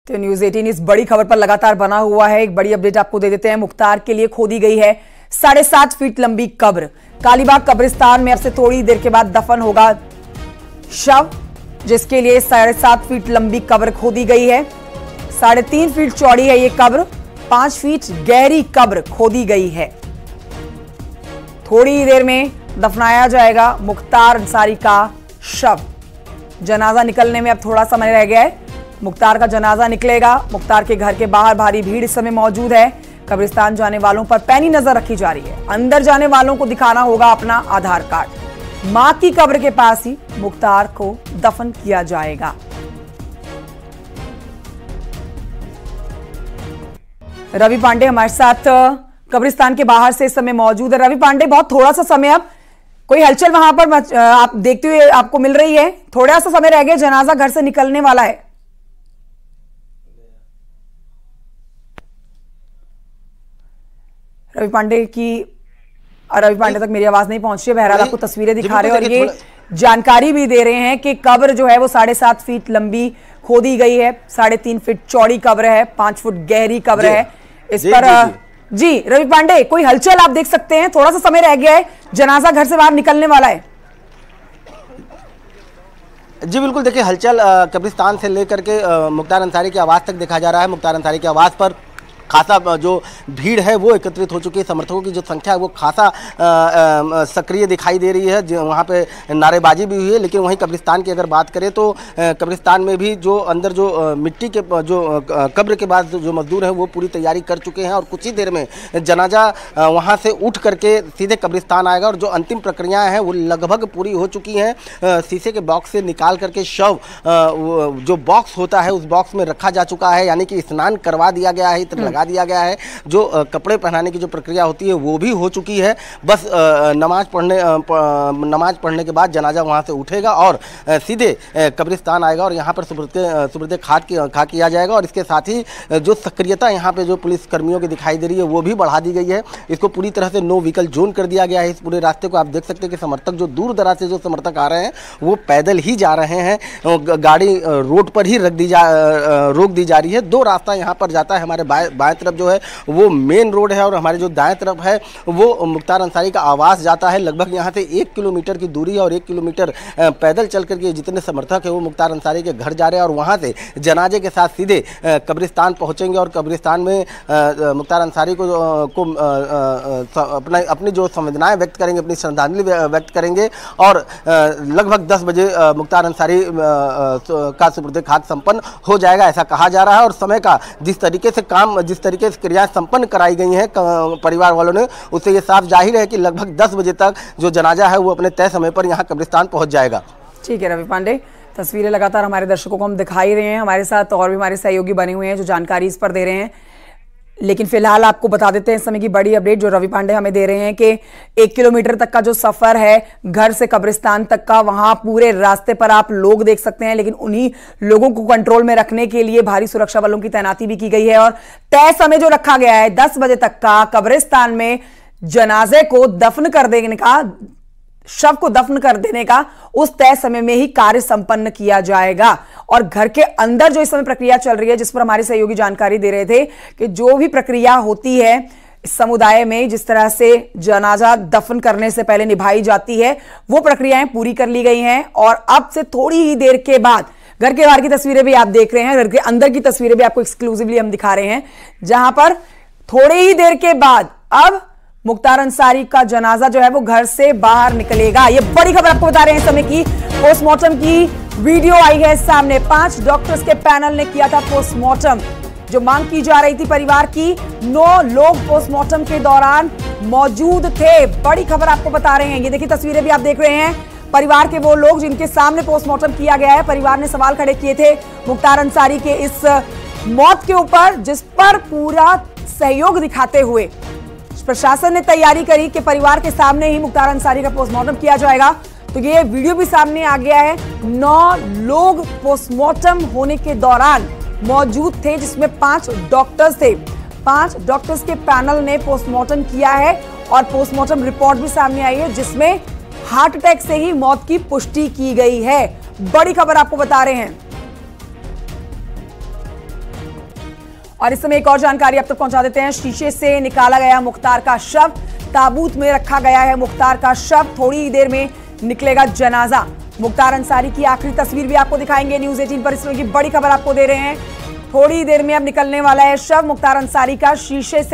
तो न्यूज 18 इस बड़ी खबर पर लगातार बना हुआ है। एक बड़ी अपडेट आपको दे देते हैं। मुख्तार के लिए खोदी गई है 7.5 फीट लंबी कब्र। कालीबाग कब्रिस्तान में अब से थोड़ी देर के बाद दफन होगा शव, जिसके लिए 7.5 फीट लंबी कब्र खोदी गई है। 3.5 फीट चौड़ी है ये कब्र, 5 फीट गहरी कब्र खोदी गई है। थोड़ी ही देर में दफनाया जाएगा मुख्तार अंसारी का शव। जनाजा निकलने में अब थोड़ा समय रह गया है। मुख्तार का जनाजा निकलेगा। मुख्तार के घर के बाहर भारी भीड़ इस समय मौजूद है। कब्रिस्तान जाने वालों पर पैनी नजर रखी जा रही है। अंदर जाने वालों को दिखाना होगा अपना आधार कार्ड। मां की कब्र के पास ही मुख्तार को दफन किया जाएगा। रवि पांडे हमारे साथ कब्रिस्तान के बाहर से इस समय मौजूद है। रवि पांडे, बहुत थोड़ा सा समय, अब कोई हलचल वहां पर आप देखते हुए आपको मिल रही है? थोड़ा सा समय रह गया, जनाजा घर से निकलने वाला है। रवि पांडे तक मेरी आवाज नहीं पहुंच रही है। बहरहाल आपको तस्वीरें दिखा रहे हैं और ये जानकारी भी दे रहे हैं कि कब्र जो है वो 7.5 फीट लंबी खोदी गई है। 3.5 फीट चौड़ी कब्र है, 5 फुट गहरी कब्र है। इस पर जी रवि पांडे, कोई हलचल आप देख सकते हैं? थोड़ा सा समय रह गया है, जनाजा घर से बाहर निकलने वाला है। जी बिल्कुल, देखिए हलचल कब्रिस्तान से लेकर के मुख्तार अंसारी के आवास तक देखा जा रहा है। मुख्तार अंसारी के आवास पर खासा जो भीड़ है वो एकत्रित हो चुकी है। समर्थकों की जो संख्या है वो खासा सक्रिय दिखाई दे रही है। वहाँ पे नारेबाजी भी हुई है। लेकिन वहीं कब्रिस्तान की अगर बात करें तो कब्रिस्तान में भी जो अंदर जो मिट्टी के जो कब्र के बाद जो मजदूर हैं वो पूरी तैयारी कर चुके हैं और कुछ ही देर में जनाजा वहाँ से उठ करके सीधे कब्रिस्तान आएगा। और जो अंतिम प्रक्रियाएँ हैं वो लगभग पूरी हो चुकी हैं। शीशे के बॉक्स से निकाल करके शव जो बॉक्स होता है उस बॉक्स में रखा जा चुका है, यानी कि स्नान करवा दिया गया है, इत्र दिया गया है। जो कपड़े पहनाने की जो प्रक्रिया होती है वो भी हो चुकी है। बस नमाज पढ़ने के बाद जनाजा वहां से उठेगा और सीधे कब्रिस्तान आएगा और यहाँ पर सुबुर्द खा किया जाएगा। और इसके साथ ही जो सक्रियता यहाँ पे जो पुलिस कर्मियों की दिखाई दे रही है वो भी बढ़ा दी गई है। इसको पूरी तरह से नो व्हीकल जोन कर दिया गया है। इस पूरे रास्ते को आप देख सकते हैं कि समर्थक जो दूर दराज से जो समर्थक आ रहे हैं वो पैदल ही जा रहे हैं। गाड़ी रोड पर ही रोक दी जा रही है। दो रास्ता यहाँ पर जाता है। हमारे बाएं तरफ जो है वो मेन रोड है और हमारे जो दाएं तरफ है वो मुख्तार अंसारी का आवास जाता है। लगभग यहाँ से 1 किलोमीटर की दूरी है और 1 किलोमीटर पैदल चल करके जितने समर्थक है वो मुख्तार अंसारी के घर जा रहे हैं और वहाँ से जनाजे के साथ सीधे कब्रिस्तान पहुँचेंगे। और कब्रिस्तान में मुख्तार अंसारी को अपनी जो संवेदनाएं व्यक्त करेंगे, अपनी श्रद्धांजलि व्यक्त करेंगे। और लगभग 10 बजे मुख्तार अंसारी का सुपुर्द खाक संपन्न हो जाएगा, ऐसा कहा जा रहा है। और समय का जिस तरीके से क्रियाएं संपन्न कराई गई हैं परिवार वालों ने, उससे ये साफ जाहिर है कि लगभग 10 बजे तक जो जनाजा है वो अपने तय समय पर यहाँ कब्रिस्तान पहुंच जाएगा। ठीक है रवि पांडे, तस्वीरें लगातार हमारे दर्शकों को हम दिखाई रहे हैं। हमारे साथ और भी हमारे सहयोगी बने हुए हैं जो जानकारी इस पर दे रहे हैं। लेकिन फिलहाल आपको बता देते हैं इस समय की बड़ी अपडेट जो रवि पांडे हमें दे रहे हैं कि 1 किलोमीटर तक का जो सफर है घर से कब्रिस्तान तक का, वहां पूरे रास्ते पर आप लोग देख सकते हैं। लेकिन उन्हीं लोगों को कंट्रोल में रखने के लिए भारी सुरक्षा बलों की तैनाती भी की गई है। और तय समय जो रखा गया है 10 बजे तक का, कब्रिस्तान में जनाजे को दफन कर देने का, शव को दफन कर देने का, उस तय समय में ही कार्य संपन्न किया जाएगा। और घर के अंदर जो इस समय प्रक्रिया चल रही है, जिस पर हमारे सहयोगी जानकारी दे रहे थे कि जो भी प्रक्रिया होती है समुदाय में, जिस तरह से जनाजा दफन करने से पहले निभाई जाती है, वो प्रक्रियाएं पूरी कर ली गई हैं। और अब से थोड़ी ही देर के बाद घर के बाहर की तस्वीरें भी आप देख रहे हैं, घर के अंदर की तस्वीरें भी आपको एक्सक्लूसिवली हम दिखा रहे हैं, जहां पर थोड़ी ही देर के बाद अब मुख्तार अंसारी का जनाजा जो है वो घर से बाहर निकलेगा। ये बड़ी खबर आपको बता रहे हैं समय की। पोस्टमार्टम की वीडियो आई है सामने। 5 डॉक्टर्स के पैनल ने किया था पोस्टमार्टम। जो मांग की जा रही थी परिवार की, 9 लोग पोस्टमार्टम के दौरान मौजूद थे। बड़ी खबर आपको बता रहे हैं। ये देखिए तस्वीरें भी आप देख रहे हैं। परिवार के वो लोग जिनके सामने पोस्टमार्टम किया गया है। परिवार ने सवाल खड़े किए थे मुख्तार अंसारी के इस मौत के ऊपर, जिस पर पूरा सहयोग दिखाते हुए प्रशासन ने तैयारी करी कि परिवार के सामने ही मुख्तार अंसारी का पोस्टमार्टम किया जाएगा। तो ये वीडियो भी सामने आ गया है। 9 लोग पोस्टमार्टम होने के दौरान मौजूद थे, जिसमें 5 डॉक्टर्स थे। 5 डॉक्टर्स के पैनल ने पोस्टमार्टम किया है और पोस्टमार्टम रिपोर्ट भी सामने आई है, जिसमें हार्ट अटैक से ही मौत की पुष्टि की गई है। बड़ी खबर आपको बता रहे हैं। और इस समय एक और जानकारी अब तक पहुंचा देते हैं। शीशे से निकाला गया मुख्तार का शव, ताबूत में रखा गया है मुख्तार का शव। थोड़ी देर में निकलेगा जनाजा। मुख्तार अंसारी की आखिरी तस्वीर भी आपको दिखाएंगे न्यूज़ 18 पर। इस तरह की बड़ी खबर आपको दे रहे हैं। थोड़ी देर में अब निकलने वाला है शव मुख्तार अंसारी का शीशे से।